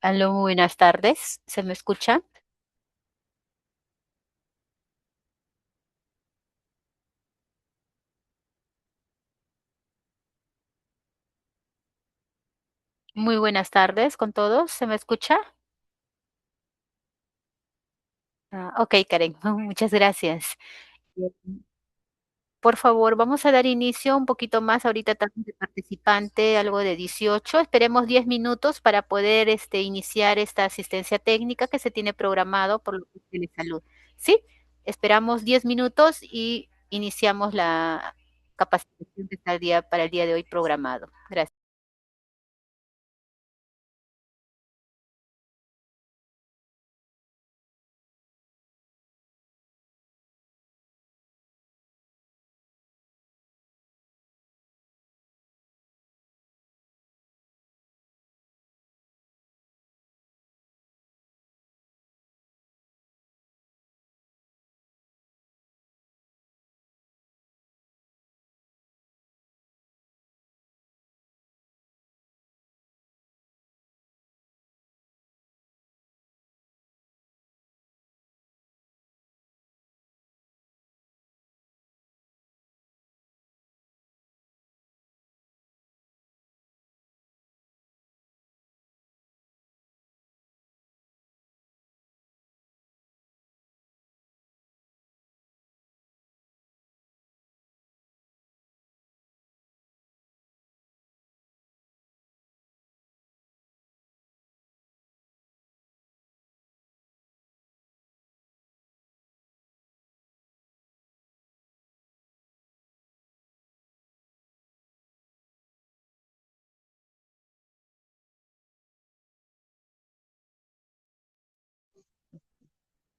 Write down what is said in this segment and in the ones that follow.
Aló, buenas tardes. ¿Se me escucha? Muy buenas tardes con todos. ¿Se me escucha? Ok, Karen, muchas gracias. Bien. Por favor, vamos a dar inicio un poquito más. Ahorita estamos de participante, algo de 18. Esperemos 10 minutos para poder iniciar esta asistencia técnica que se tiene programado por lo que es Telesalud. ¿Sí? Esperamos 10 minutos y iniciamos la capacitación que está para el día de hoy programado. Gracias.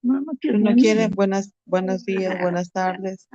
No quiere, buenos días, buenas tardes.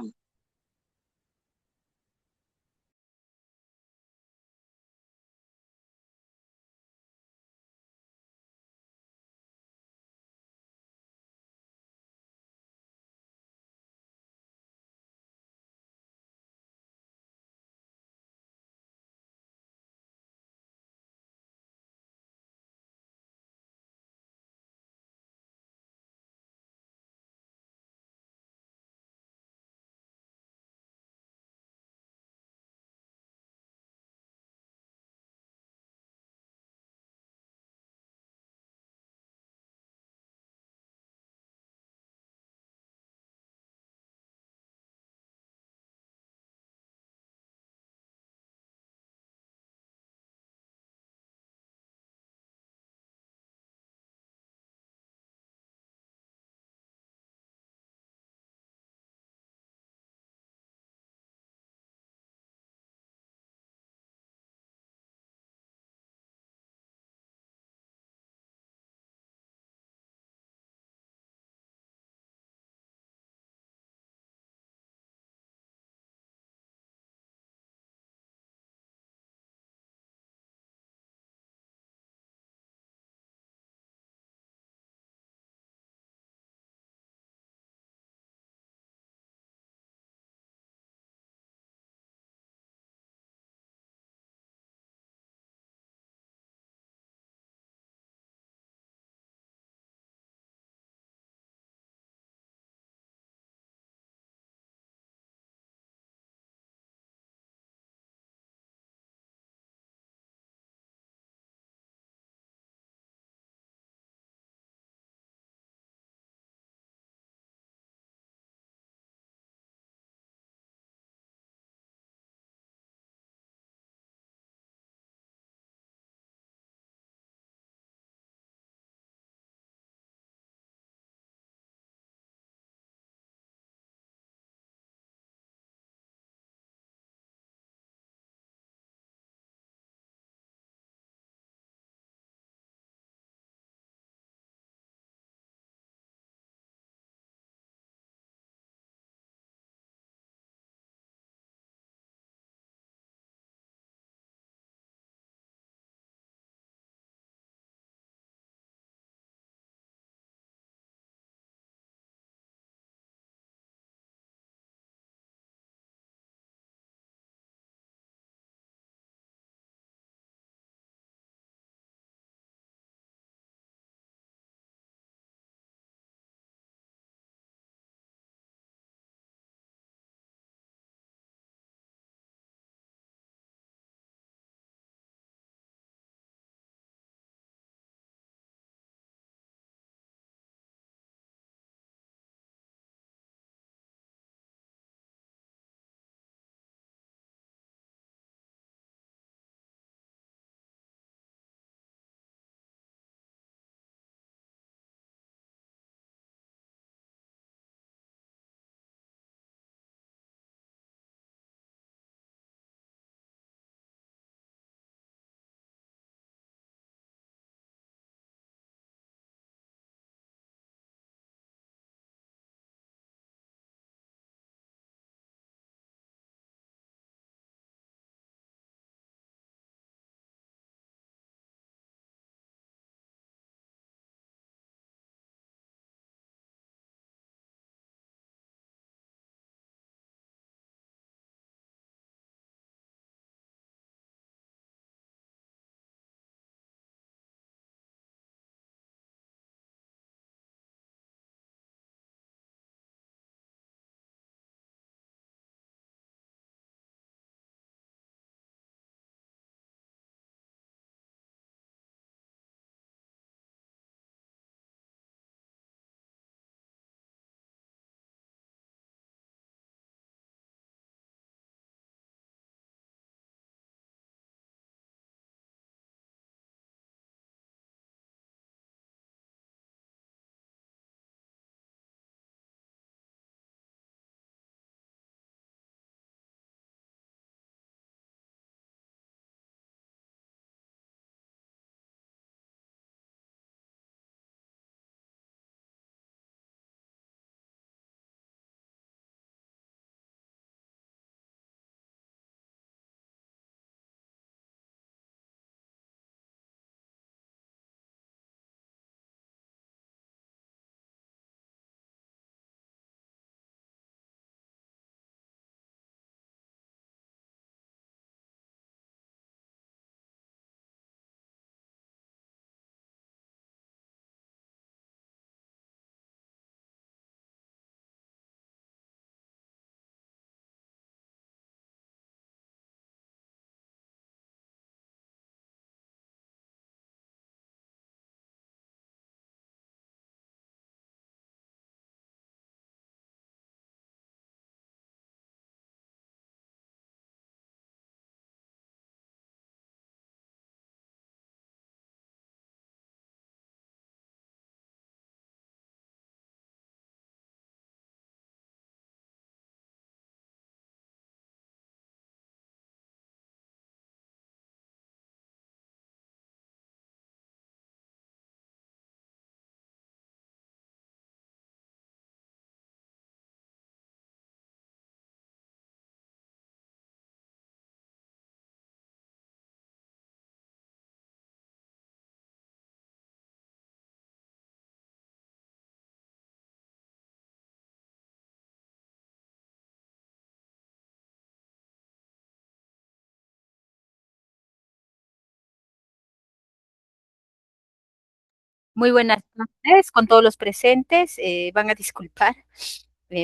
Muy buenas tardes con todos los presentes. Van a disculpar.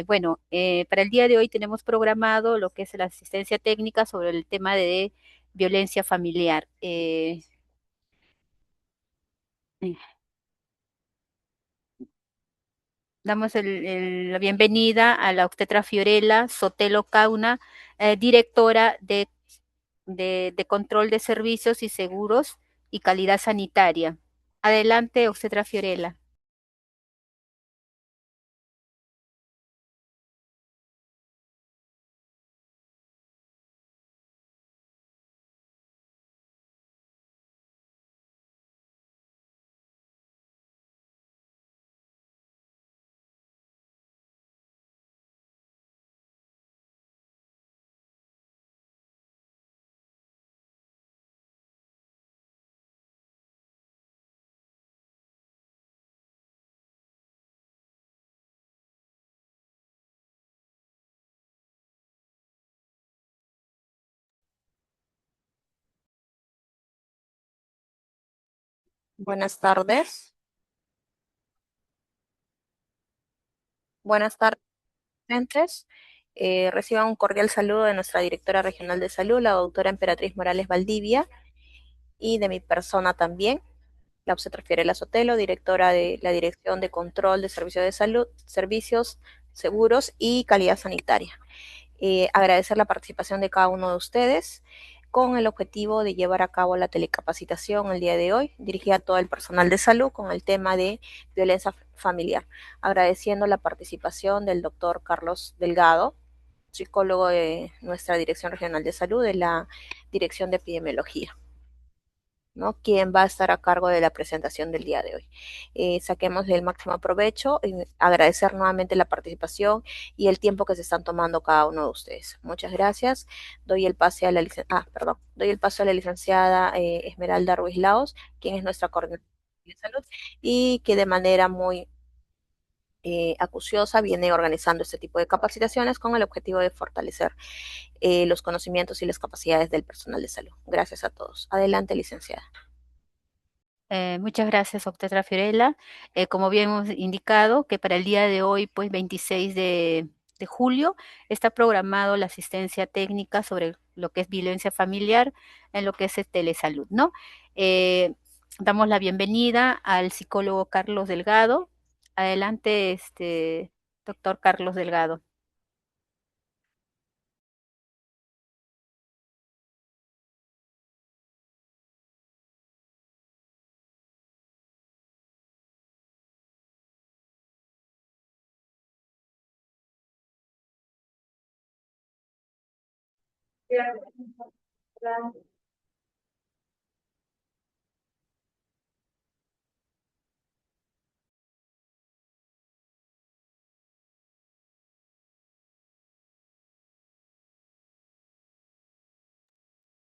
Bueno, para el día de hoy tenemos programado lo que es la asistencia técnica sobre el tema de violencia familiar. Eh, Damos la bienvenida a la obstetra Fiorella Sotelo Cauna, directora de Control de Servicios y Seguros y Calidad Sanitaria. Adelante, obstetra Fiorella. Buenas tardes. Buenas tardes, presentes. Reciban un cordial saludo de nuestra directora regional de salud, la doctora Emperatriz Morales Valdivia, y de mi persona también, la obstetra Fiorella Sotelo, directora de la Dirección de Control de Servicios de Salud, Servicios, Seguros y Calidad Sanitaria. Agradecer la participación de cada uno de ustedes con el objetivo de llevar a cabo la telecapacitación el día de hoy, dirigida a todo el personal de salud con el tema de violencia familiar. Agradeciendo la participación del doctor Carlos Delgado, psicólogo de nuestra Dirección Regional de Salud, de la Dirección de Epidemiología, ¿no? Quien va a estar a cargo de la presentación del día de hoy. Saquemos el máximo provecho y agradecer nuevamente la participación y el tiempo que se están tomando cada uno de ustedes. Muchas gracias. Doy el pase a la doy el paso a la licenciada Esmeralda Ruiz Laos, quien es nuestra coordinadora de salud y que de manera muy acuciosa viene organizando este tipo de capacitaciones con el objetivo de fortalecer los conocimientos y las capacidades del personal de salud. Gracias a todos. Adelante, licenciada. Muchas gracias, obstetra Fiorella. Como bien hemos indicado, que para el día de hoy, pues 26 de julio, está programado la asistencia técnica sobre lo que es violencia familiar en lo que es telesalud, ¿no? Eh, Damos la bienvenida al psicólogo Carlos Delgado. Adelante, doctor Carlos Delgado.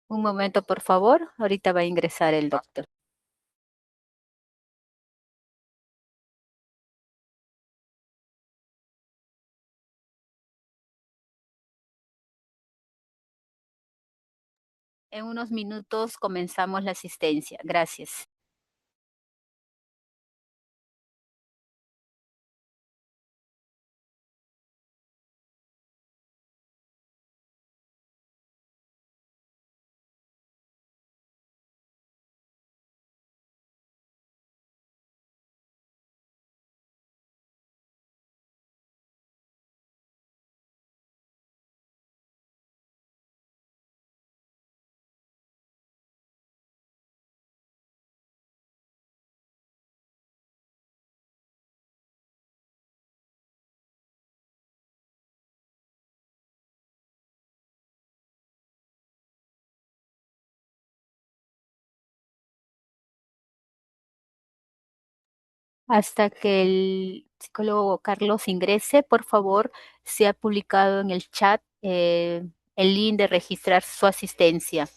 Un momento, por favor. Ahorita va a ingresar el doctor. En unos minutos comenzamos la asistencia. Gracias. Hasta que el psicólogo Carlos ingrese, por favor, se ha publicado en el chat el link de registrar su asistencia.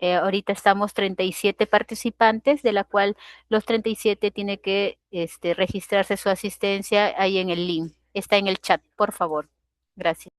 Ahorita estamos 37 participantes, de la cual los 37 tienen que registrarse su asistencia ahí en el link. Está en el chat, por favor. Gracias.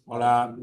Hola.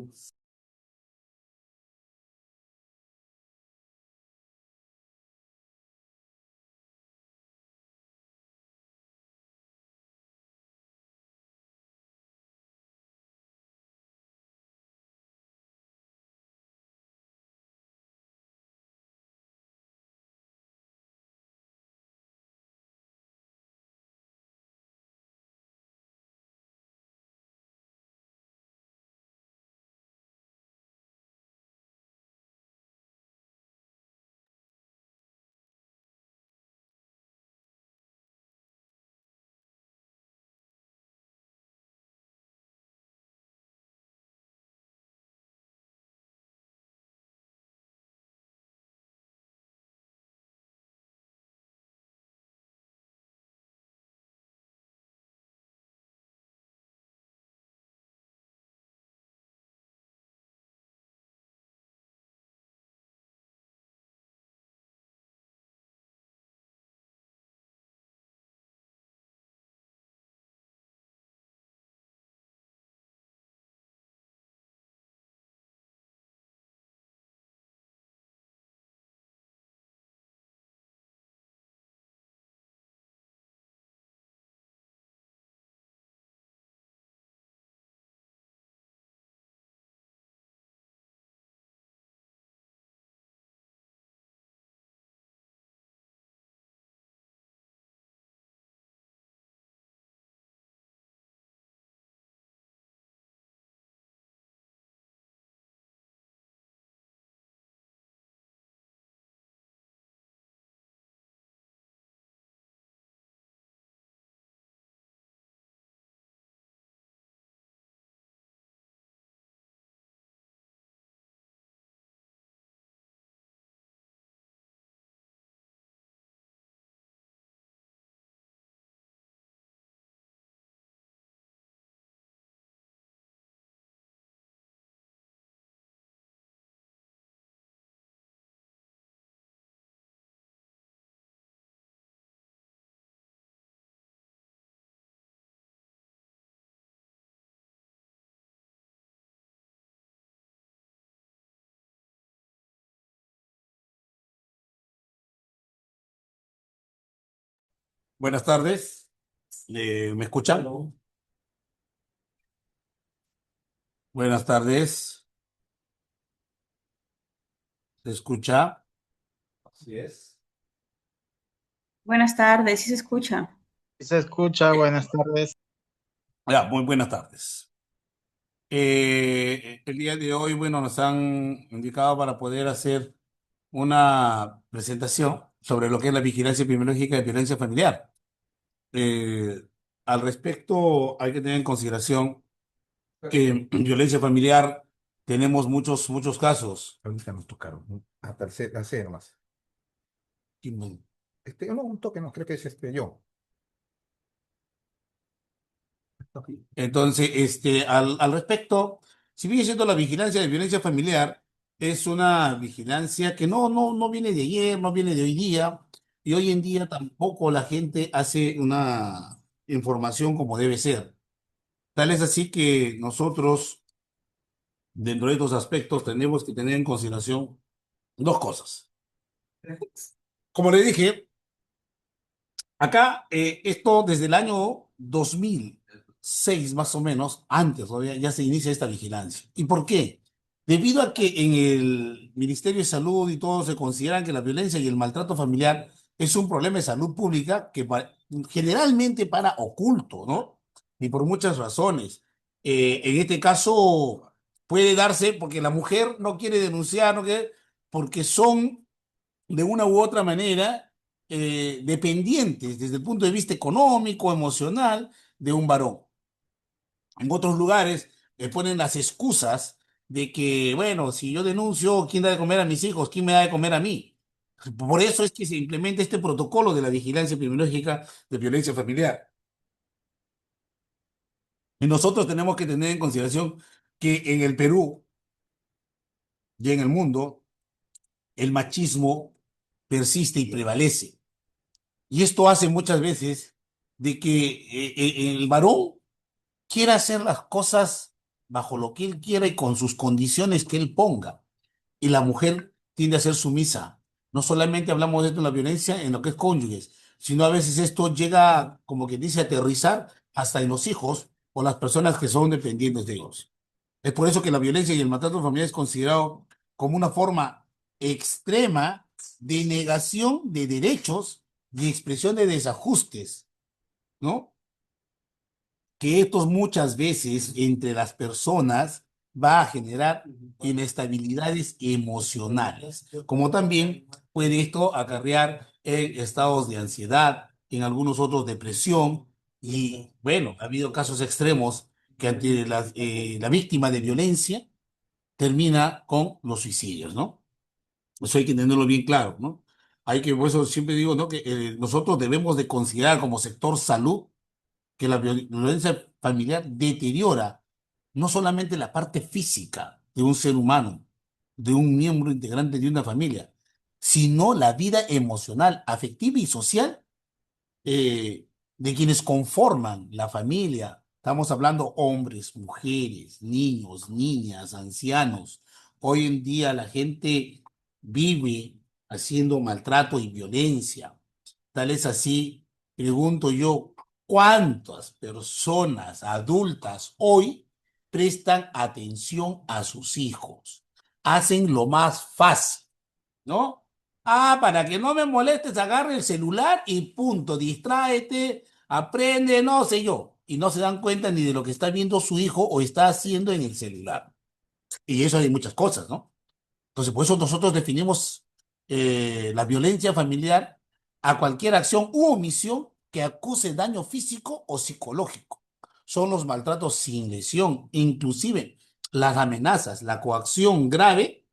Buenas tardes. ¿Me escuchan? Buenas tardes. ¿Se escucha? Así es. Buenas tardes, ¿sí se escucha? Sí se escucha, buenas tardes. Ya, muy buenas tardes. El día de hoy, bueno, nos han indicado para poder hacer una presentación sobre lo que es la vigilancia epidemiológica de violencia familiar. Eh, Al respecto, hay que tener en consideración que en violencia familiar tenemos muchos casos. Ahorita nos tocaron, ¿no? Hasta la C nomás. No, un toque, no, creo que es yo. Entonces, al respecto, si bien es cierto, la vigilancia de violencia familiar es una vigilancia que no viene de ayer, no viene de hoy día, y hoy en día tampoco la gente hace una información como debe ser. Tal es así que nosotros, dentro de estos aspectos, tenemos que tener en consideración dos cosas. Como le dije, acá, esto desde el año 2006 más o menos, antes todavía, ya se inicia esta vigilancia. ¿Y por qué? Debido a que en el Ministerio de Salud y todo se consideran que la violencia y el maltrato familiar es un problema de salud pública que generalmente para oculto, ¿no? Y por muchas razones. En este caso puede darse porque la mujer no quiere denunciar, ¿no? Porque son de una u otra manera dependientes desde el punto de vista económico, emocional, de un varón. En otros lugares ponen las excusas de que, bueno, si yo denuncio, ¿quién da de comer a mis hijos? ¿Quién me da de comer a mí? Por eso es que se implementa este protocolo de la vigilancia epidemiológica de violencia familiar. Y nosotros tenemos que tener en consideración que en el Perú y en el mundo el machismo persiste y prevalece. Y esto hace muchas veces de que el varón quiera hacer las cosas bajo lo que él quiera y con sus condiciones que él ponga. Y la mujer tiende a ser sumisa. No solamente hablamos de esto en la violencia, en lo que es cónyuges, sino a veces esto llega, como que dice, a aterrizar hasta en los hijos o las personas que son dependientes de ellos. Es por eso que la violencia y el maltrato familiar es considerado como una forma extrema de negación de derechos y expresión de desajustes, ¿no? Que estos muchas veces entre las personas va a generar inestabilidades emocionales, como también puede esto acarrear en estados de ansiedad, en algunos otros depresión, y bueno, ha habido casos extremos que ante la víctima de violencia termina con los suicidios, ¿no? Eso hay que tenerlo bien claro, ¿no? Hay que, por eso siempre digo, ¿no? Que nosotros debemos de considerar como sector salud que la violencia familiar deteriora no solamente la parte física de un ser humano, de un miembro integrante de una familia, sino la vida emocional, afectiva y social de quienes conforman la familia. Estamos hablando hombres, mujeres, niños, niñas, ancianos. Hoy en día la gente vive haciendo maltrato y violencia. Tal es así, pregunto yo, ¿cuántas personas adultas hoy prestan atención a sus hijos? Hacen lo más fácil, ¿no? Ah, para que no me molestes, agarre el celular y punto, distráete, aprende, no sé yo. Y no se dan cuenta ni de lo que está viendo su hijo o está haciendo en el celular. Y eso hay muchas cosas, ¿no? Entonces, por eso nosotros definimos la violencia familiar a cualquier acción u omisión que acuse daño físico o psicológico. Son los maltratos sin lesión, inclusive las amenazas, la coacción grave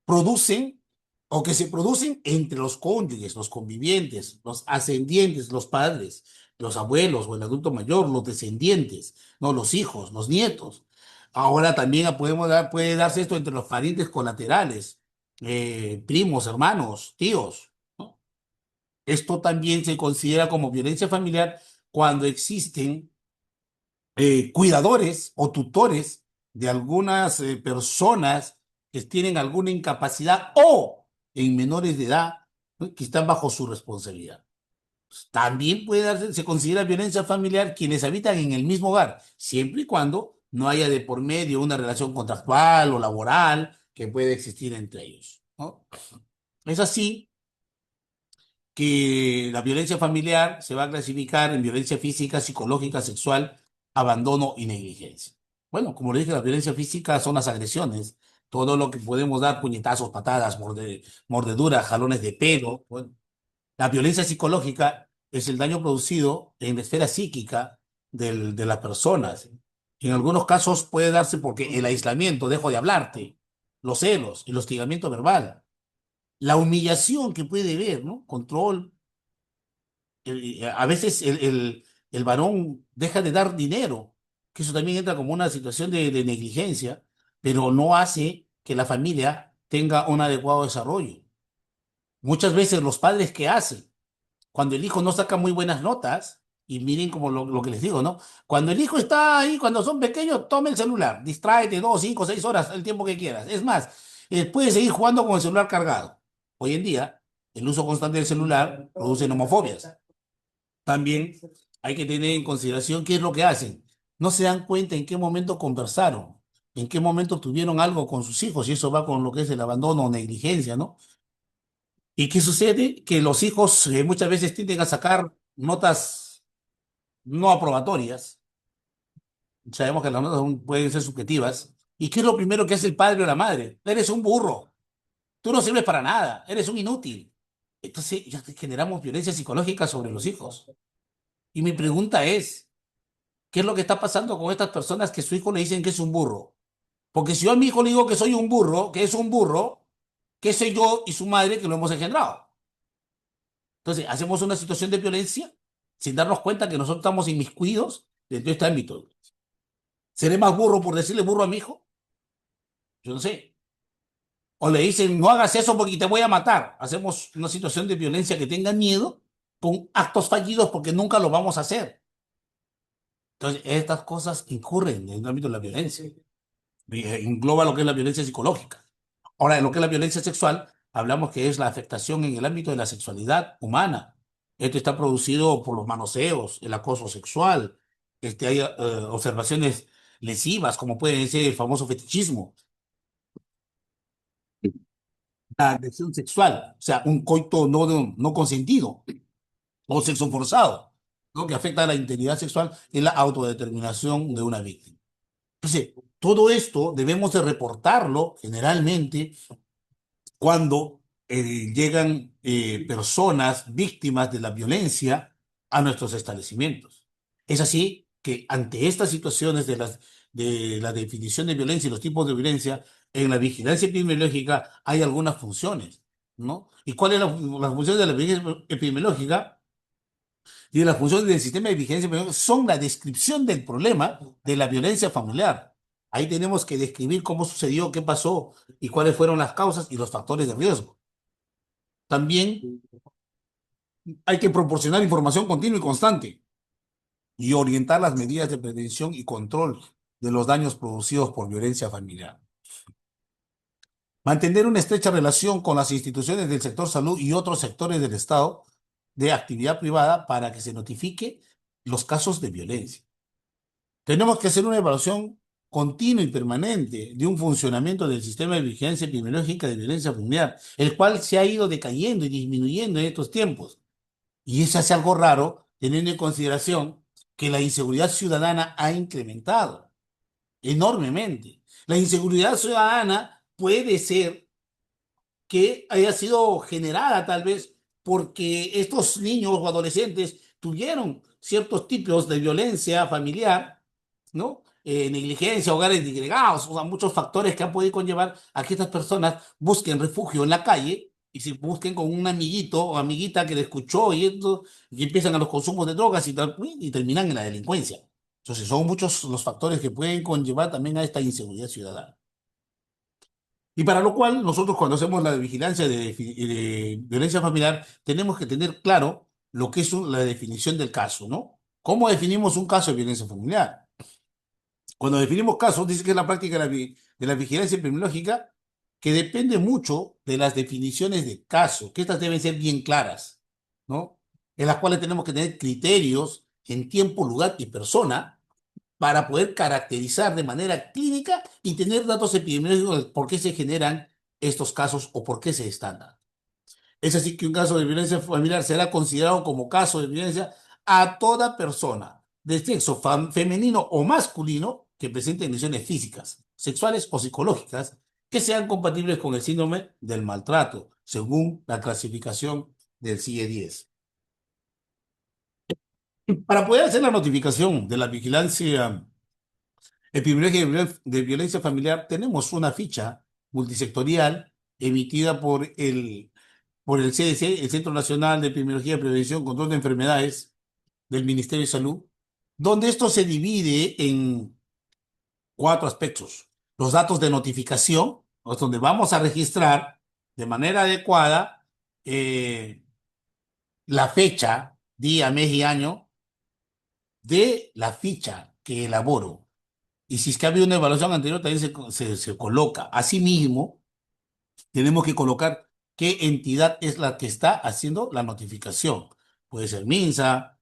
producen o que se producen entre los cónyuges, los convivientes, los ascendientes, los padres, los abuelos o el adulto mayor, los descendientes, no los hijos, los nietos. Ahora también puede darse esto entre los parientes colaterales, primos, hermanos, tíos, ¿no? Esto también se considera como violencia familiar cuando existen cuidadores o tutores de algunas personas que tienen alguna incapacidad o en menores de edad, ¿no? Que están bajo su responsabilidad. También puede darse, se considera violencia familiar quienes habitan en el mismo hogar, siempre y cuando no haya de por medio una relación contractual o laboral que pueda existir entre ellos, ¿no? Es así que la violencia familiar se va a clasificar en violencia física, psicológica, sexual, abandono y negligencia. Bueno, como le dije, la violencia física son las agresiones, todo lo que podemos dar, puñetazos, patadas, mordeduras, jalones de pelo. Bueno, la violencia psicológica es el daño producido en la esfera psíquica de las personas. En algunos casos puede darse porque el aislamiento, dejo de hablarte, los celos, el hostigamiento verbal, la humillación que puede haber, ¿no? Control. A veces el varón deja de dar dinero, que eso también entra como una situación de negligencia, pero no hace que la familia tenga un adecuado desarrollo. Muchas veces los padres, ¿qué hacen? Cuando el hijo no saca muy buenas notas, y miren como lo que les digo, ¿no? Cuando el hijo está ahí, cuando son pequeños, toma el celular, distráete 2, 5, 6 horas, el tiempo que quieras. Es más, puedes seguir jugando con el celular cargado. Hoy en día, el uso constante del celular produce nomofobias. También hay que tener en consideración qué es lo que hacen. No se dan cuenta en qué momento conversaron, en qué momento tuvieron algo con sus hijos, y eso va con lo que es el abandono o negligencia, ¿no? ¿Y qué sucede? Que los hijos muchas veces tienden a sacar notas no aprobatorias. Sabemos que las notas pueden ser subjetivas. ¿Y qué es lo primero que hace el padre o la madre? Eres un burro, tú no sirves para nada, eres un inútil. entonces ya generamos violencia psicológica sobre los hijos. Y mi pregunta es, ¿qué es lo que está pasando con estas personas que su hijo le dicen que es un burro? Porque si yo a mi hijo le digo que soy un burro, que es un burro, ¿qué soy yo y su madre que lo hemos engendrado? Entonces, hacemos una situación de violencia sin darnos cuenta que nosotros estamos inmiscuidos dentro de este ámbito. ¿Seré más burro por decirle burro a mi hijo? Yo no sé. O le dicen, no hagas eso porque te voy a matar. Hacemos una situación de violencia que tenga miedo con actos fallidos porque nunca lo vamos a hacer. Entonces, estas cosas incurren en el ámbito de la violencia. Engloba lo que es la violencia psicológica. Ahora, en lo que es la violencia sexual, hablamos que es la afectación en el ámbito de la sexualidad humana. Esto está producido por los manoseos, el acoso sexual, hay observaciones lesivas, como puede ser el famoso fetichismo, la agresión sexual, o sea, un coito no consentido o sexo forzado, ¿no? Que afecta a la integridad sexual y la autodeterminación de una víctima. Entonces, todo esto debemos de reportarlo generalmente cuando llegan personas víctimas de la violencia a nuestros establecimientos. Es así que ante estas situaciones de la definición de violencia y los tipos de violencia, en la vigilancia epidemiológica hay algunas funciones, ¿no? ¿Y cuáles son las funciones de la vigilancia epidemiológica? Y las funciones del sistema de vigilancia epidemiológica son la descripción del problema de la violencia familiar. Ahí tenemos que describir cómo sucedió, qué pasó y cuáles fueron las causas y los factores de riesgo. También hay que proporcionar información continua y constante y orientar las medidas de prevención y control de los daños producidos por violencia familiar. Mantener una estrecha relación con las instituciones del sector salud y otros sectores del Estado de actividad privada para que se notifique los casos de violencia. Tenemos que hacer una evaluación continua y permanente de un funcionamiento del sistema de vigilancia epidemiológica de violencia familiar, el cual se ha ido decayendo y disminuyendo en estos tiempos. Y eso hace algo raro, teniendo en consideración que la inseguridad ciudadana ha incrementado enormemente. La inseguridad ciudadana puede ser que haya sido generada tal vez porque estos niños o adolescentes tuvieron ciertos tipos de violencia familiar, ¿no? Negligencia, hogares disgregados, o sea, muchos factores que han podido conllevar a que estas personas busquen refugio en la calle y se busquen con un amiguito o amiguita que le escuchó y empiezan a los consumos de drogas y terminan en la delincuencia. Entonces, son muchos los factores que pueden conllevar también a esta inseguridad ciudadana. Y para lo cual, nosotros cuando hacemos la vigilancia de violencia familiar, tenemos que tener claro lo que es la definición del caso, ¿no? ¿Cómo definimos un caso de violencia familiar? Cuando definimos casos, dice que es la práctica de la vigilancia epidemiológica que depende mucho de las definiciones de caso, que estas deben ser bien claras, ¿no? En las cuales tenemos que tener criterios en tiempo, lugar y persona para poder caracterizar de manera clínica y tener datos epidemiológicos de por qué se generan estos casos o por qué se están dando. Es así que un caso de violencia familiar será considerado como caso de violencia a toda persona de sexo femenino o masculino que presente lesiones físicas, sexuales o psicológicas que sean compatibles con el síndrome del maltrato, según la clasificación del CIE-10. Para poder hacer la notificación de la vigilancia epidemiológica de violencia familiar, tenemos una ficha multisectorial emitida por el CDC, el Centro Nacional de Epidemiología, Prevención y Control de Enfermedades del Ministerio de Salud, donde esto se divide en cuatro aspectos. Los datos de notificación, es donde vamos a registrar de manera adecuada la fecha, día, mes y año de la ficha que elaboro. Y si es que ha habido una evaluación anterior, también se coloca. Asimismo, tenemos que colocar qué entidad es la que está haciendo la notificación. Puede ser MINSA,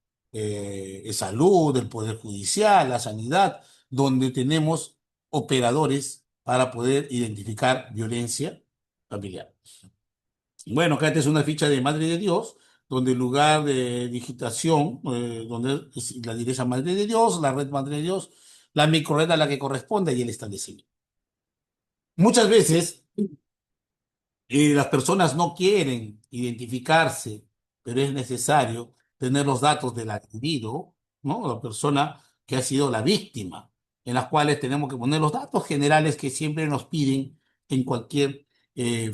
Salud, el Poder Judicial, la Sanidad, donde tenemos operadores para poder identificar violencia familiar. Bueno, acá esta es una ficha de Madre de Dios, donde el lugar de digitación, donde es la dirección Madre de Dios, la red Madre de Dios, la microred a la que corresponde y el establecimiento. Muchas veces Las personas no quieren identificarse, pero es necesario tener los datos del agredido, ¿no? La persona que ha sido la víctima, en las cuales tenemos que poner los datos generales que siempre nos piden en cualquier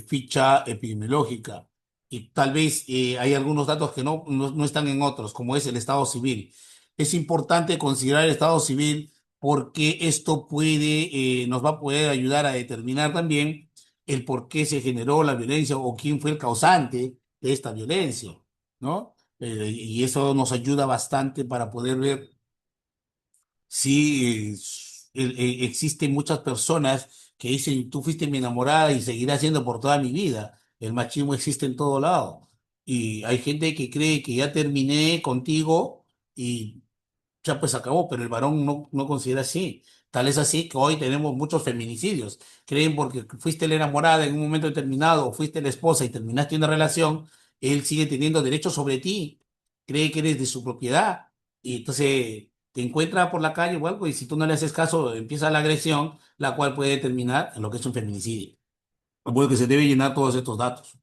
ficha epidemiológica. Y tal vez hay algunos datos que no están en otros, como es el estado civil. Es importante considerar el estado civil porque esto nos va a poder ayudar a determinar también el por qué se generó la violencia o quién fue el causante de esta violencia, ¿no? Y eso nos ayuda bastante para poder ver si existen muchas personas que dicen, tú fuiste mi enamorada y seguirás siendo por toda mi vida. El machismo existe en todo lado. Y hay gente que cree que ya terminé contigo y ya pues acabó, pero el varón no considera así. Tal es así que hoy tenemos muchos feminicidios. Creen porque fuiste la enamorada en un momento determinado o fuiste la esposa y terminaste una relación, él sigue teniendo derechos sobre ti. Cree que eres de su propiedad y entonces te encuentra por la calle o algo y si tú no le haces caso empieza la agresión, la cual puede terminar en lo que es un feminicidio. Bueno, que se debe llenar todos estos datos.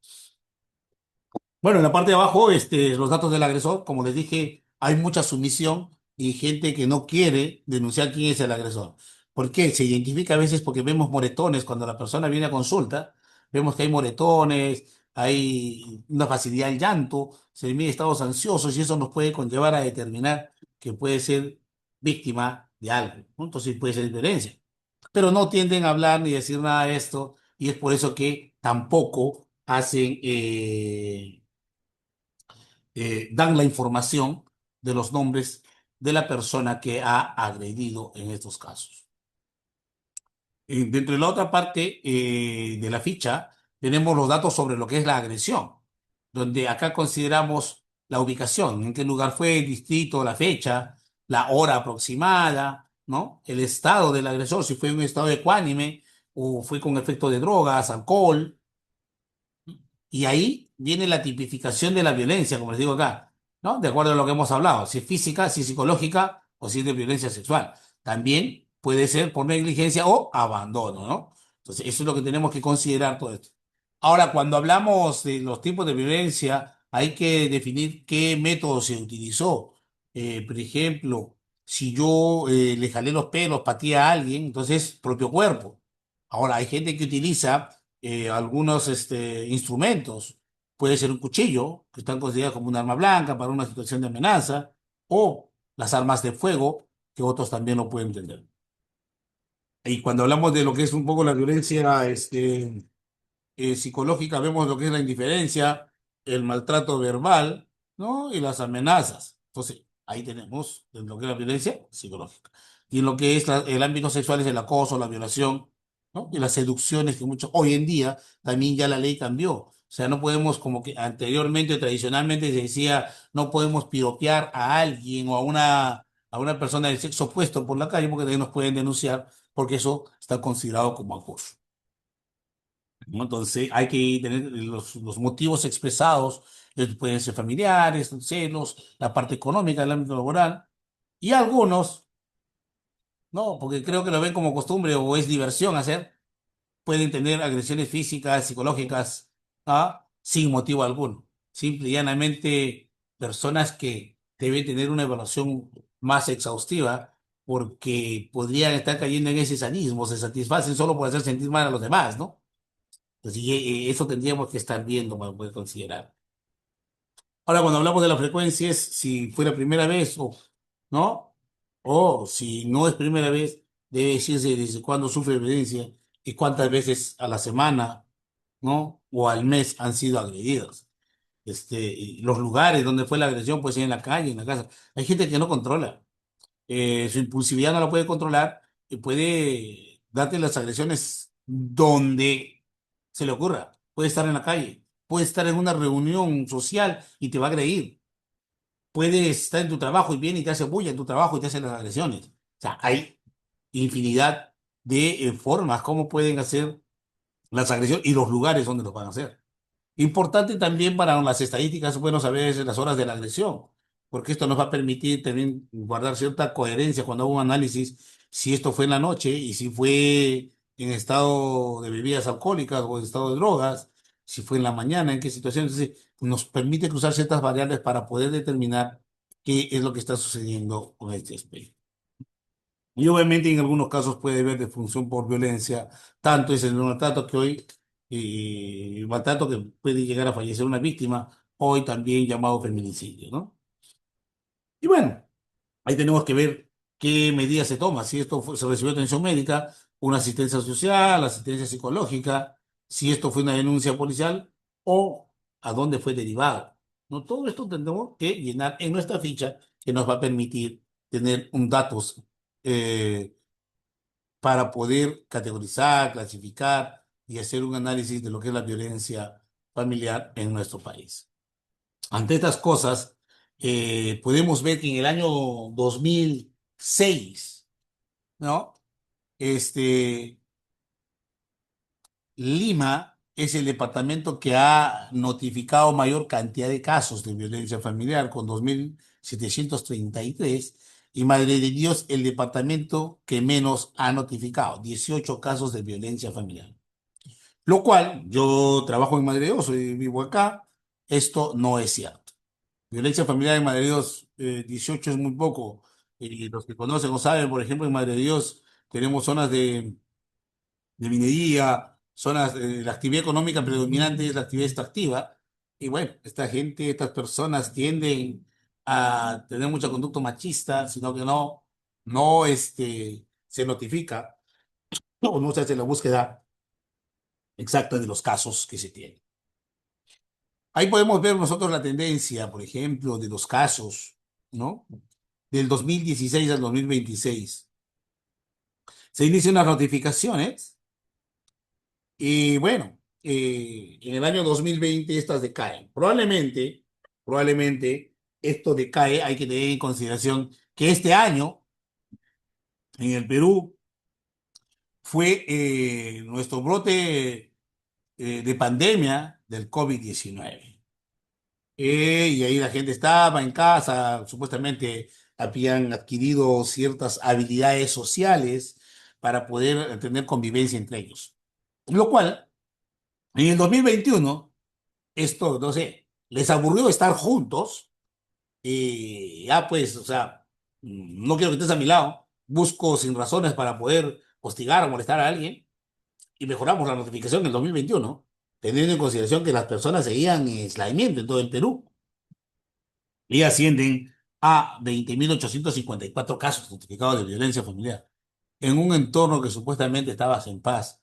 Bueno, en la parte de abajo, los datos del agresor, como les dije, hay mucha sumisión y gente que no quiere denunciar quién es el agresor. ¿Por qué? Se identifica a veces porque vemos moretones cuando la persona viene a consulta, vemos que hay moretones, hay una facilidad al llanto, se mide estados ansiosos y eso nos puede conllevar a determinar que puede ser víctima de algo, ¿no? Entonces puede ser violencia. Pero no tienden a hablar ni decir nada de esto y es por eso que tampoco hacen dan la información de los nombres de la persona que ha agredido en estos casos. Dentro de la otra parte de la ficha tenemos los datos sobre lo que es la agresión, donde acá consideramos la ubicación, en qué lugar fue, el distrito, la fecha, la hora aproximada, ¿no? El estado del agresor, si fue en un estado ecuánime o fue con efecto de drogas, alcohol, y ahí viene la tipificación de la violencia, como les digo acá, ¿no? De acuerdo a lo que hemos hablado, si es física, si es psicológica o si es de violencia sexual. También puede ser por negligencia o abandono, ¿no? Entonces, eso es lo que tenemos que considerar todo esto. Ahora, cuando hablamos de los tipos de violencia, hay que definir qué método se utilizó. Por ejemplo, si yo le jalé los pelos, pateé a alguien, entonces propio cuerpo. Ahora, hay gente que utiliza algunos instrumentos. Puede ser un cuchillo, que están considerados como un arma blanca para una situación de amenaza, o las armas de fuego, que otros también lo pueden tener. Y cuando hablamos de lo que es un poco la violencia psicológica, vemos lo que es la indiferencia, el maltrato verbal, ¿no? Y las amenazas. Entonces, ahí tenemos lo que es la violencia psicológica. Y en lo que es el ámbito sexual es el acoso, la violación, ¿no? Y las seducciones que muchos, hoy en día también ya la ley cambió. O sea, no podemos, como que anteriormente, tradicionalmente se decía, no podemos piropear a alguien o a una persona del sexo opuesto por la calle porque también nos pueden denunciar porque eso está considerado como acoso, ¿no? Entonces hay que tener los motivos expresados, pueden ser familiares, celos, la parte económica del ámbito laboral, y algunos, no, porque creo que lo ven como costumbre o es diversión hacer, pueden tener agresiones físicas, psicológicas, ¿ah? Sin motivo alguno. Simple y llanamente personas que deben tener una evaluación más exhaustiva porque podrían estar cayendo en ese sadismo, se satisfacen solo por hacer sentir mal a los demás, ¿no? Entonces, eso tendríamos que estar viendo para poder considerar. Ahora, cuando hablamos de la frecuencia, es si fue la primera vez o no, o si no es primera vez, debe decirse desde cuándo sufre violencia y cuántas veces a la semana, ¿no? O al mes han sido agredidos. Y los lugares donde fue la agresión, puede ser en la calle, en la casa. Hay gente que no controla. Su impulsividad no la puede controlar y puede darte las agresiones donde se le ocurra. Puede estar en la calle, puede estar en una reunión social y te va a agredir. Puede estar en tu trabajo y viene y te hace bulla en tu trabajo y te hace las agresiones. O sea, hay infinidad de formas como pueden hacer las agresiones y los lugares donde lo van a hacer. Importante también para las estadísticas, es bueno saber las horas de la agresión, porque esto nos va a permitir también guardar cierta coherencia cuando hago un análisis, si esto fue en la noche y si fue en estado de bebidas alcohólicas o en estado de drogas, si fue en la mañana, en qué situación. Entonces, nos permite cruzar ciertas variables para poder determinar qué es lo que está sucediendo con este aspecto. Y obviamente en algunos casos puede haber defunción por violencia, tanto es el maltrato que hoy, maltrato que puede llegar a fallecer una víctima, hoy también llamado feminicidio, ¿no? Y bueno, ahí tenemos que ver qué medidas se toman, si se recibió atención médica, una asistencia social, asistencia psicológica, si esto fue una denuncia policial o a dónde fue derivado. ¿No? Todo esto tendremos que llenar en nuestra ficha que nos va a permitir tener un datos eh, para poder categorizar, clasificar y hacer un análisis de lo que es la violencia familiar en nuestro país. Ante estas cosas, podemos ver que en el año 2006, ¿no? Este, Lima es el departamento que ha notificado mayor cantidad de casos de violencia familiar, con 2.733, y Madre de Dios el departamento que menos ha notificado, 18 casos de violencia familiar. Lo cual, yo trabajo en Madre de Dios, vivo acá, esto no es cierto. Violencia familiar en Madre de Dios, 18 es muy poco. Y los que conocen o saben, por ejemplo, en Madre de Dios tenemos zonas de minería, zonas, la actividad económica predominante es la actividad extractiva. Y bueno, esta gente, estas personas tienden a tener mucha conducta machista, sino que no se notifica o no se hace la búsqueda exacta de los casos que se tienen. Ahí podemos ver nosotros la tendencia, por ejemplo, de los casos, ¿no? Del 2016 al 2026. Se inician unas notificaciones y bueno, en el año 2020 estas decaen. Probablemente esto decae, hay que tener en consideración que este año en el Perú fue nuestro brote de pandemia del COVID-19. Y ahí la gente estaba en casa, supuestamente habían adquirido ciertas habilidades sociales para poder tener convivencia entre ellos. Lo cual, en el 2021 esto, no sé, les aburrió estar juntos y ya pues, o sea, no quiero que estés a mi lado, busco sin razones para poder hostigar o molestar a alguien y mejoramos la notificación en el 2021, teniendo en consideración que las personas seguían en aislamiento en todo el Perú y ascienden a 20.854 casos notificados de violencia familiar en un entorno que supuestamente estabas en paz.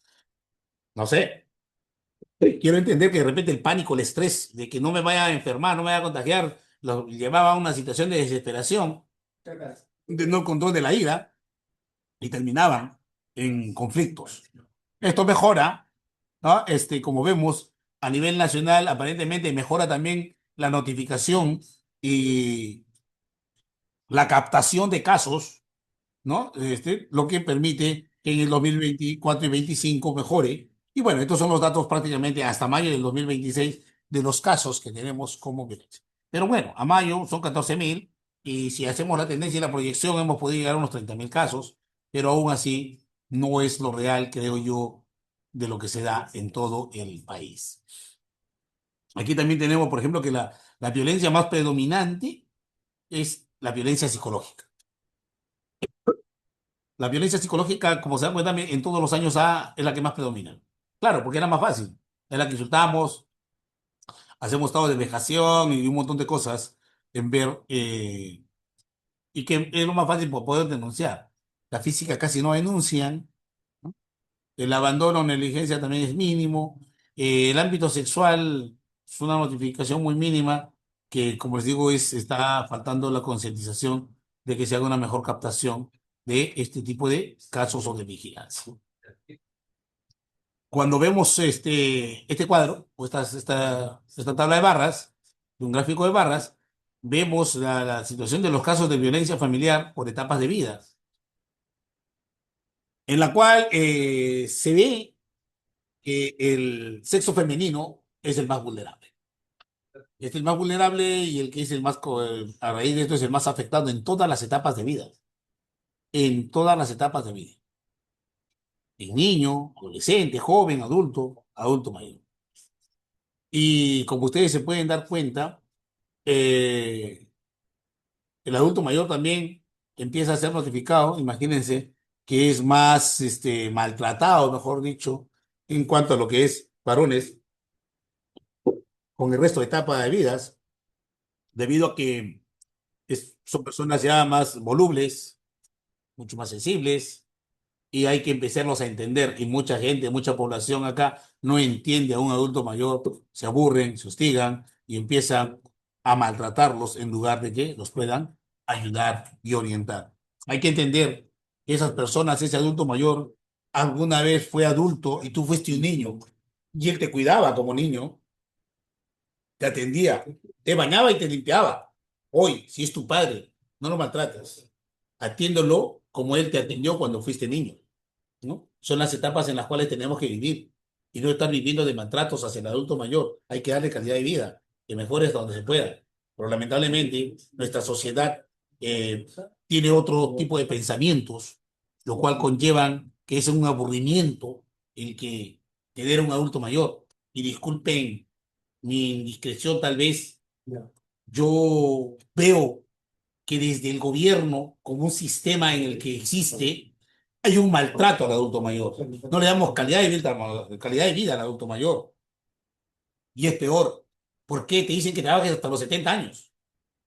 No sé, quiero entender que de repente el pánico, el estrés de que no me vaya a enfermar, no me vaya a contagiar, lo llevaba a una situación de desesperación, de no control de la ira y terminaban en conflictos. Esto mejora, ¿no? Como vemos, a nivel nacional, aparentemente mejora también la notificación y la captación de casos, ¿no? Lo que permite que en el 2024 y 2025 mejore. Y bueno, estos son los datos prácticamente hasta mayo del 2026 de los casos que tenemos como violencia. Pero bueno, a mayo son 14.000 y si hacemos la tendencia y la proyección hemos podido llegar a unos 30.000 casos, pero aún así no es lo real, creo yo, de lo que se da en todo el país. Aquí también tenemos, por ejemplo, que la violencia más predominante es la violencia psicológica. La violencia psicológica, como se dan cuenta, en todos los años es la que más predomina. Claro, porque era más fácil. Es la que insultamos, hacemos estado de vejación y un montón de cosas en ver, y que es lo más fácil por poder denunciar. La física casi no denuncian, ¿no? El abandono o negligencia también es mínimo. El ámbito sexual es una notificación muy mínima que, como les digo, está faltando la concientización de que se haga una mejor captación de este tipo de casos o de vigilancia. Cuando vemos este cuadro, o esta tabla de barras, de un gráfico de barras, vemos la situación de los casos de violencia familiar por etapas de vida, en la cual se ve que el sexo femenino es el más vulnerable. Es el más vulnerable y el que es el más, a raíz de esto, es el más afectado en todas las etapas de vida. En todas las etapas de vida. En niño, adolescente, joven, adulto, adulto mayor. Y como ustedes se pueden dar cuenta, eh, el adulto mayor también empieza a ser notificado, imagínense, que es más maltratado, mejor dicho, en cuanto a lo que es varones con el resto de etapa de vidas, debido a que son personas ya más volubles, mucho más sensibles, y hay que empezarlos a entender. Y mucha gente, mucha población acá no entiende a un adulto mayor, se aburren, se hostigan y empiezan a maltratarlos en lugar de que los puedan ayudar y orientar. Hay que entender que esas personas, ese adulto mayor, alguna vez fue adulto y tú fuiste un niño y él te cuidaba como niño, te atendía, te bañaba y te limpiaba. Hoy, si es tu padre, no lo maltratas. Atiéndolo como él te atendió cuando fuiste niño, ¿no? Son las etapas en las cuales tenemos que vivir y no estar viviendo de maltratos hacia el adulto mayor. Hay que darle calidad de vida, que mejore hasta donde se pueda. Pero lamentablemente nuestra sociedad eh, tiene otro tipo de pensamientos, lo cual conllevan que es un aburrimiento el que tener un adulto mayor. Y disculpen mi indiscreción tal vez, yo veo que desde el gobierno, como un sistema en el que existe, hay un maltrato al adulto mayor. No le damos calidad de vida al adulto mayor. Y es peor. ¿Por qué te dicen que trabajes hasta los 70 años?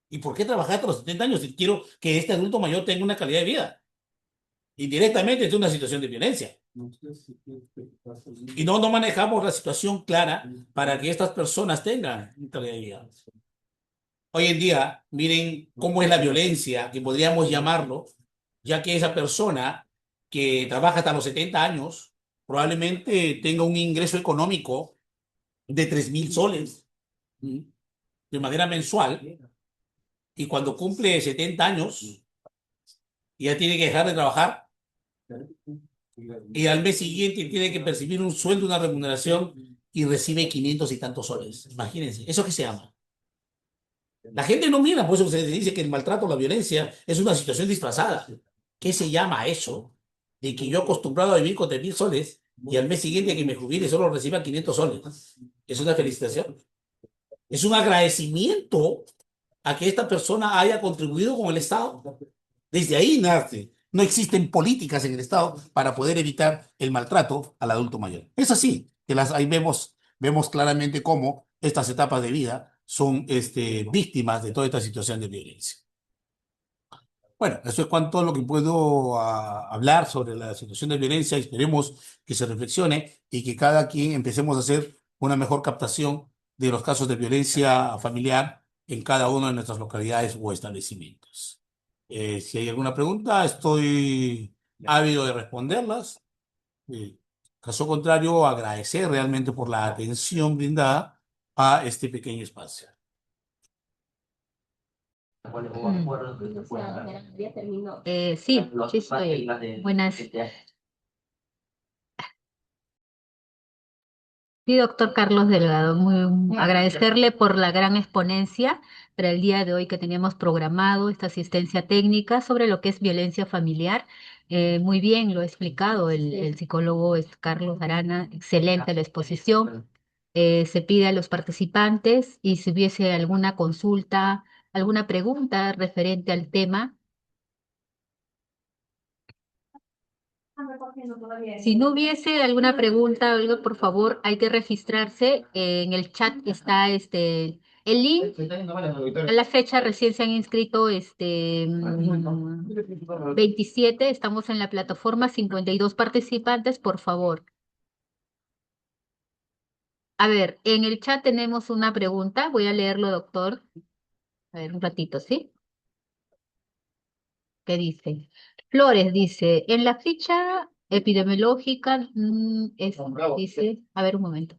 ¿Y por qué trabajar hasta los 70 años si quiero que este adulto mayor tenga una calidad de vida? Indirectamente es una situación de violencia. Y no manejamos la situación clara para que estas personas tengan calidad de vida. Hoy en día, miren cómo es la violencia, que podríamos llamarlo, ya que esa persona que trabaja hasta los 70 años probablemente tenga un ingreso económico de 3.000 soles, ¿m? De manera mensual, y cuando cumple 70 años ya tiene que dejar de trabajar y al mes siguiente tiene que percibir un sueldo, una remuneración y recibe 500 y tantos soles. Imagínense, ¿eso qué se llama? La gente no mira, por eso se dice que el maltrato, la violencia es una situación disfrazada. ¿Qué se llama eso? De que yo acostumbrado a vivir con 3.000 soles y al mes siguiente que me jubile solo reciba 500 soles. Es una felicitación. Es un agradecimiento a que esta persona haya contribuido con el Estado. Desde ahí nace. No existen políticas en el Estado para poder evitar el maltrato al adulto mayor. Es así, que ahí vemos claramente cómo estas etapas de vida son víctimas de toda esta situación de violencia. Bueno, eso es cuanto a lo que puedo hablar sobre la situación de violencia. Esperemos que se reflexione y que cada quien empecemos a hacer una mejor captación de los casos de violencia familiar en cada una de nuestras localidades o establecimientos. Si hay alguna pregunta, estoy ávido de responderlas. Caso contrario, agradecer realmente por la atención brindada a este pequeño espacio. Sí, sí estoy. Buenas. Sí, doctor Carlos Delgado, agradecerle por la gran exponencia para el día de hoy que teníamos programado esta asistencia técnica sobre lo que es violencia familiar. Muy bien, lo ha explicado el psicólogo Carlos Arana, excelente la exposición. Se pide a los participantes y si hubiese alguna consulta, alguna pregunta referente al tema. Si no hubiese alguna pregunta o algo, por favor, hay que registrarse. En el chat está el link. A la fecha recién se han inscrito 27. Estamos en la plataforma, 52 participantes, por favor. A ver, en el chat tenemos una pregunta. Voy a leerlo, doctor. A ver, un ratito, ¿sí? ¿Qué dice? Flores dice, en la ficha epidemiológica, dice, a ver un momento.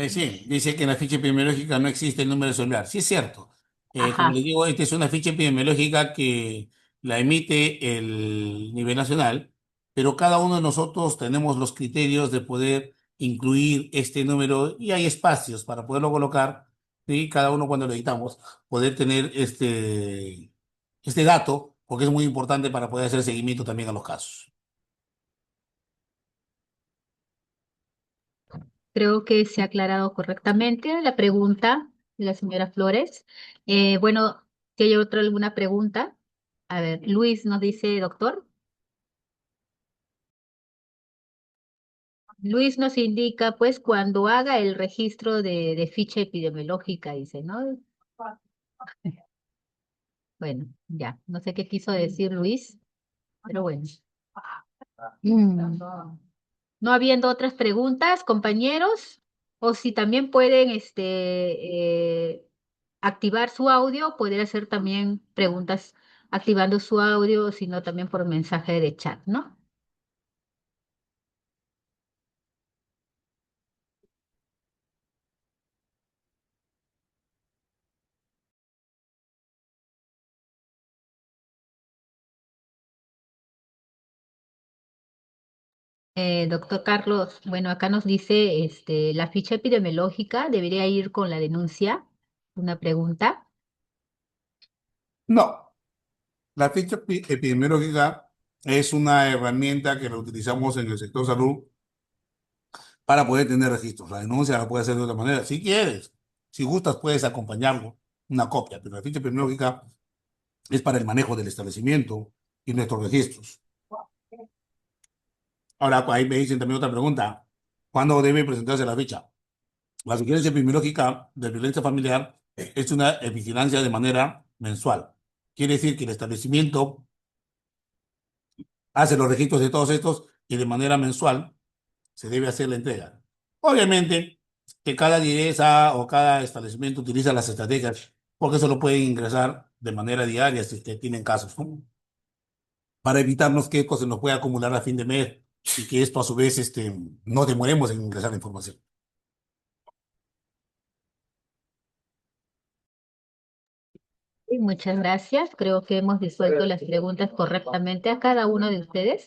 Sí, dice que en la ficha epidemiológica no existe el número celular. Sí, es cierto. Como Ajá. les digo, esta es una ficha epidemiológica que la emite el nivel nacional, pero cada uno de nosotros tenemos los criterios de poder incluir este número y hay espacios para poderlo colocar, ¿sí? Cada uno cuando lo editamos, poder tener este dato, porque es muy importante para poder hacer seguimiento también a los casos. Creo que se ha aclarado correctamente la pregunta de la señora Flores. Bueno, si hay alguna pregunta. A ver, Luis nos dice, doctor. Luis nos indica, pues, cuando haga el registro de ficha epidemiológica, dice, ¿no? Bueno, ya, no sé qué quiso decir Luis, pero bueno. Mm. No habiendo otras preguntas, compañeros, o si también pueden activar su audio, poder hacer también preguntas activando su audio, sino también por mensaje de chat, ¿no? Doctor Carlos, bueno, acá nos dice, la ficha epidemiológica debería ir con la denuncia. Una pregunta. No, la ficha epidemiológica es una herramienta que la utilizamos en el sector salud para poder tener registros. La denuncia la puedes hacer de otra manera. Si quieres, si gustas, puedes acompañarlo, una copia, pero la ficha epidemiológica es para el manejo del establecimiento y nuestros registros. Ahora, ahí me dicen también otra pregunta. ¿Cuándo debe presentarse la ficha? La vigilancia epidemiológica de violencia familiar es una vigilancia de manera mensual. Quiere decir que el establecimiento hace los registros de todos estos y de manera mensual se debe hacer la entrega. Obviamente que cada direza o cada establecimiento utiliza las estrategias porque se lo pueden ingresar de manera diaria si es que tienen casos, ¿no? Para evitarnos que esto se nos pueda acumular a fin de mes y que esto a su vez no demoremos en ingresar la información. Sí, muchas gracias. Creo que hemos disuelto las preguntas correctamente a cada uno de ustedes.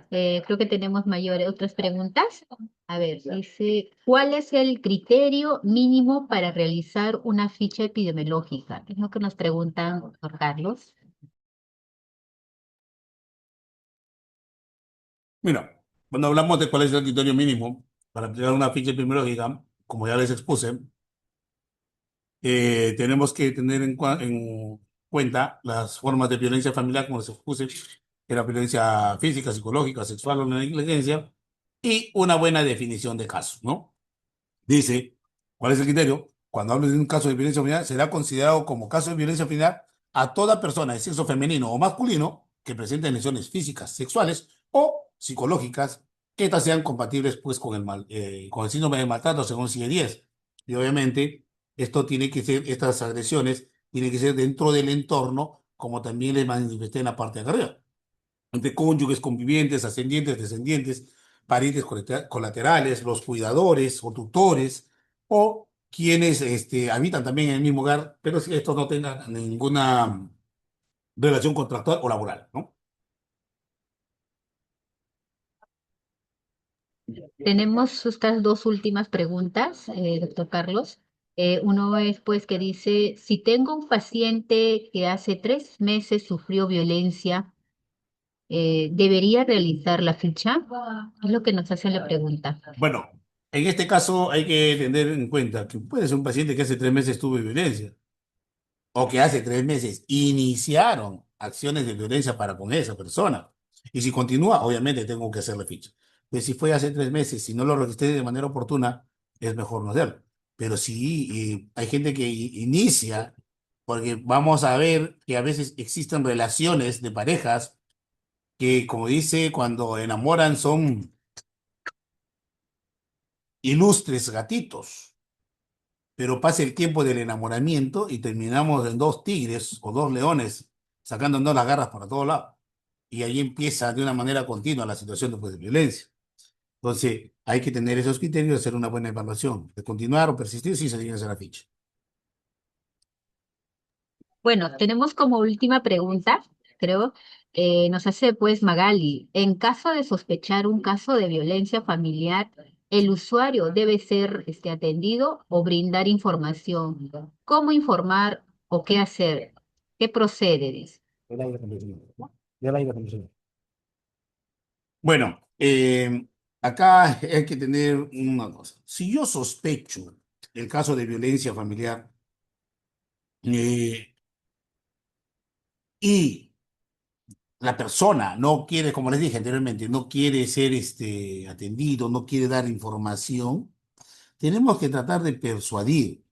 Creo que tenemos mayores otras preguntas. A ver, dice, ¿cuál es el criterio mínimo para realizar una ficha epidemiológica? Es lo que nos preguntan, doctor Carlos. Mira, cuando hablamos de cuál es el criterio mínimo para aplicar una ficha epidemiológica, como ya les expuse, tenemos que tener en cuenta las formas de violencia familiar, como les expuse, que la violencia física, psicológica, sexual o la negligencia, y una buena definición de casos, ¿no? Dice, ¿cuál es el criterio? Cuando hables de un caso de violencia familiar, será considerado como caso de violencia familiar a toda persona de sexo femenino o masculino que presente lesiones físicas, sexuales o psicológicas que estas sean compatibles pues con el síndrome de maltrato según CIE 10. Y obviamente esto tiene que ser, estas agresiones tienen que ser dentro del entorno, como también les manifesté en la parte de arriba, entre cónyuges, convivientes, ascendientes, descendientes, parientes colaterales, los cuidadores o tutores, o quienes habitan también en el mismo hogar, pero si estos no tengan ninguna relación contractual o laboral, ¿no? Tenemos estas dos últimas preguntas, doctor Carlos. Uno es, pues, que dice, si tengo un paciente que hace 3 meses sufrió violencia, ¿debería realizar la ficha? Es lo que nos hace la pregunta. Bueno, en este caso hay que tener en cuenta que puede ser un paciente que hace 3 meses tuvo violencia, o que hace 3 meses iniciaron acciones de violencia para con esa persona. Y si continúa, obviamente tengo que hacerle ficha. Pues si fue hace 3 meses, si no lo registré de manera oportuna, es mejor no hacerlo. Pero si hay gente que inicia, porque vamos a ver que a veces existen relaciones de parejas que, como dice, cuando enamoran son ilustres gatitos, pero pasa el tiempo del enamoramiento y terminamos en dos tigres o dos leones sacándonos las garras para todos lados. Y ahí empieza de una manera continua la situación después de violencia. Entonces, hay que tener esos criterios, hacer una buena evaluación, de continuar o persistir si se tiene que hacer la ficha. Bueno, tenemos como última pregunta, creo, nos hace pues Magali, en caso de sospechar un caso de violencia familiar, ¿el usuario debe ser atendido o brindar información? ¿Cómo informar o qué hacer? ¿Qué procede? Dice. Bueno, Acá hay que tener una cosa. Si yo sospecho el caso de violencia familiar eh, y la persona no quiere, como les dije anteriormente, no quiere ser atendido, no quiere dar información, tenemos que tratar de persuadir.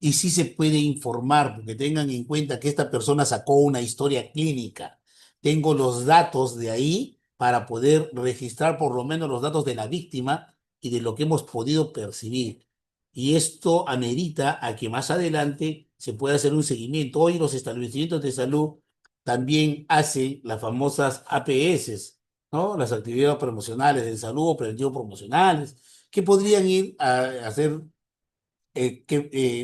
Y sí se puede informar, porque tengan en cuenta que esta persona sacó una historia clínica. Tengo los datos de ahí para poder registrar por lo menos los datos de la víctima y de lo que hemos podido percibir. Y esto amerita a que más adelante se pueda hacer un seguimiento. Hoy los establecimientos de salud también hacen las famosas APS, ¿no? Las actividades promocionales de salud o preventivos promocionales, que podrían ir a hacer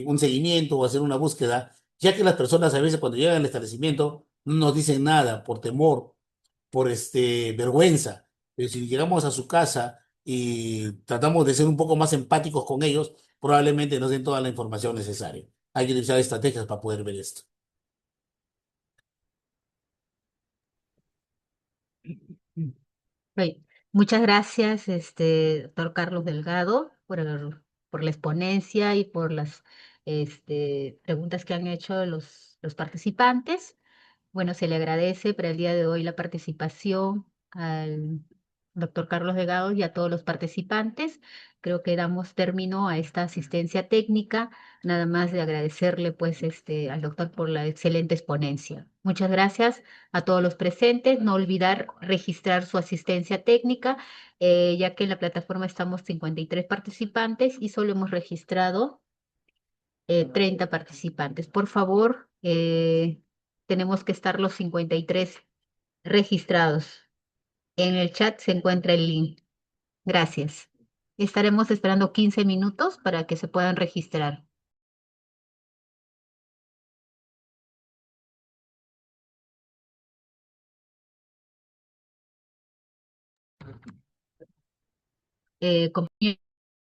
un seguimiento o hacer una búsqueda, ya que las personas a veces cuando llegan al establecimiento no nos dicen nada por temor, por vergüenza. Pero si llegamos a su casa y tratamos de ser un poco más empáticos con ellos, probablemente nos den toda la información necesaria. Hay que utilizar estrategias para poder ver esto. Right. Muchas gracias, doctor Carlos Delgado, por la exponencia y por las preguntas que han hecho los participantes. Bueno, se le agradece para el día de hoy la participación al doctor Carlos Delgado y a todos los participantes. Creo que damos término a esta asistencia técnica. Nada más de agradecerle pues al doctor por la excelente exponencia. Muchas gracias a todos los presentes. No olvidar registrar su asistencia técnica, ya que en la plataforma estamos 53 participantes y solo hemos registrado 30 participantes. Por favor, tenemos que estar los 53 registrados. En el chat se encuentra el link. Gracias. Estaremos esperando 15 minutos para que se puedan registrar.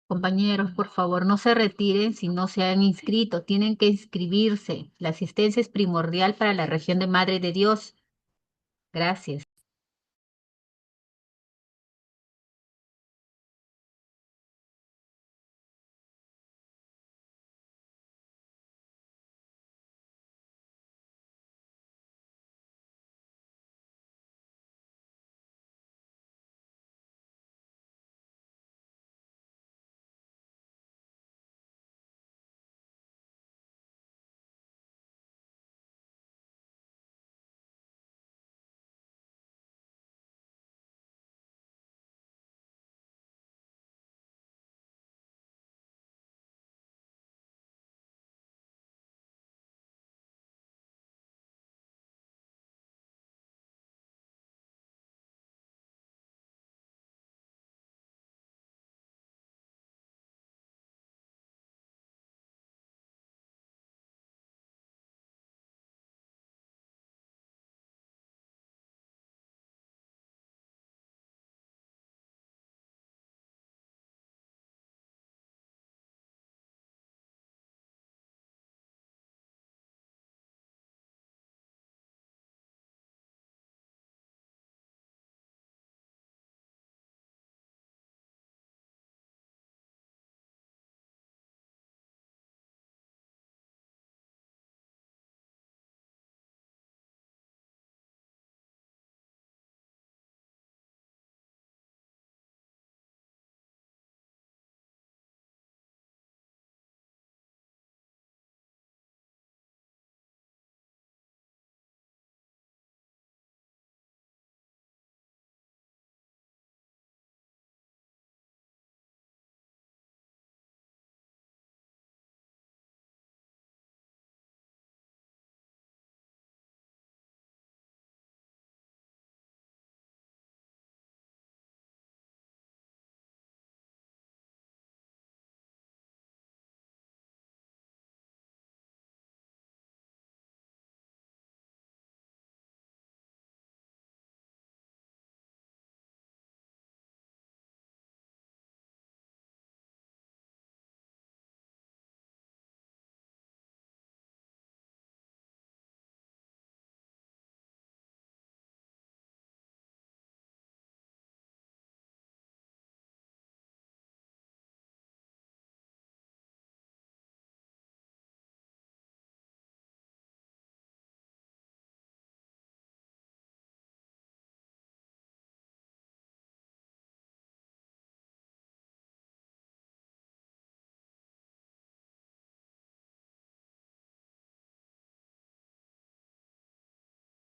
Compañeros, por favor, no se retiren si no se han inscrito. Tienen que inscribirse. La asistencia es primordial para la región de Madre de Dios. Gracias.